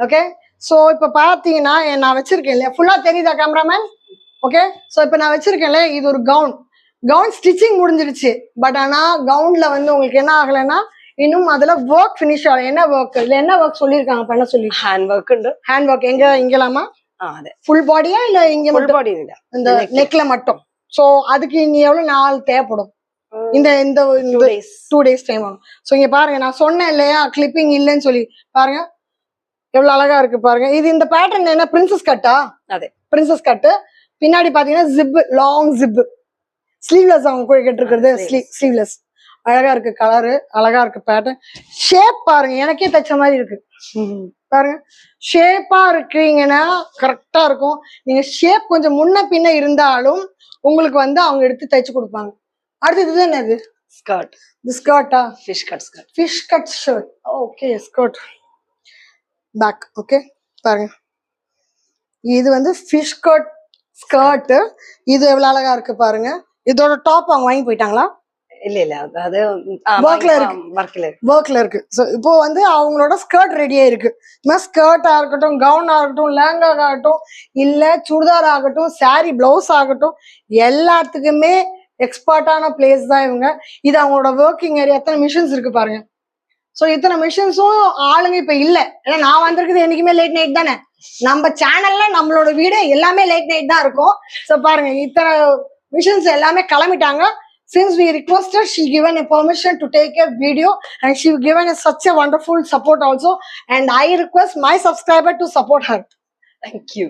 Okay. So இப்போ பார்த்தீங்கன்னா நான் வச்சிருக்கேன் இல்லையா, ஃபுல்லா தெரியுதா கேமராமேன்? ஓகே. ஸோ இப்போ நான் வச்சிருக்கேன்ல, இது ஒரு கவுன் ஸ்டிச்சிங் முடிஞ்சிருச்சு. பட் ஆனா கவுன்ல வந்து உங்களுக்கு என்ன ஆகலைன்னா இன்னும் அதுல ஒர்க் ஃபினிஷ் ஆகல. என்ன ஒர்க், இதுல என்ன ஒர்க் சொல்லியிருக்காங்க பண்ண சொல்லி? ஹேண்ட் ஒர்க் எங்க இங்கலாமா? ஃபுல் பாடியா இல்ல இங்க மட்டும்? பாடி இந்த நெக்ல மட்டும். ஸோ அதுக்கு இங்க எவ்வளவு நாள் தேவைப்படும்? இந்த 2 days டைம் ஆகும். ஸோ இங்க பாருங்க, நான் சொன்னேன் இல்லையா கிளிப்பிங் இல்லைன்னு சொல்லி, பாருங்க எவ்வளவு அழகா இருக்கு பாருங்க. இது இந்த பேட்டர்ன் என்ன, பிரின்சஸ் கட்டா? அதே பிரின்சஸ் கட்டு. பின்னாடி பாத்தீங்கன்னா ஜிப், லாங் ஜிப். ஸ்லீவ்லெஸ் அவங்க கூட கேட்டிருக்கிறது ஸ்லீவ்லெஸ். அழகா இருக்கு கலரு, அழகா இருக்கு பேட்டர்ன். ஷேப் பாருங்க, எனக்கே தைச்ச மாதிரி இருக்கு பாருங்க. ஷேப்பா இருக்கீங்கன்னா கரெக்டா இருக்கும். நீங்க ஷேப் கொஞ்சம் முன்ன பின்ன இருந்தாலும் உங்களுக்கு வந்து அவங்க எடுத்து தைச்சு கொடுப்பாங்க. அடுத்து இது என்னது? ஸ்கர்ட். இது ஸ்கர்ட்டா? Fish cut shirt. Okay, skirt back. Okay பாருங்க, இது வந்து ஃபிஷ் கட் ஸ்கர்ட். இது எவ்வளவு அழகா இருக்கு பாருங்க. இதோட டாப் அவங்க வாங்கி போயிட்டாங்களா? இல்ல அது ஒர்க்ல இருக்கு. ஸோ இப்போ வந்து அவங்களோட ஸ்கர்ட் ரெடியா இருக்கு. ஸ்கர்ட்டா இருக்கட்டும், கவுன் ஆகட்டும், லேங்கா ஆகட்டும், இல்ல சுடிதார் ஆகட்டும், சாரி பிளவுஸ் ஆகட்டும், எல்லாத்துக்குமே எக்ஸ்பர்ட்டான பிளேஸ் தான் இவங்க. இது அவங்களோட ஒர்க்கிங் ஏரியா. எத்தனை மிஷின்ஸ் இருக்கு பாருங்க. ஸோ இத்தனை மிஷின்ஸும் ஆளுங்க இப்ப இல்ல. ஏன்னா நான் வந்திருக்குது என்னைக்குமே லேட் நைட் தானே. நம்ம சேனல்ல நம்மளோட வீடு எல்லாமே லேட் நைட் தான் இருக்கும். ஸோ பாருங்க, இத்தனை மிஷின்ஸ் எல்லாமே கிளம்பிட்டாங்க. Since we requested, she given a permission to take a video and she given us such a wonderful support also. And I request my subscriber to support her. Thank you.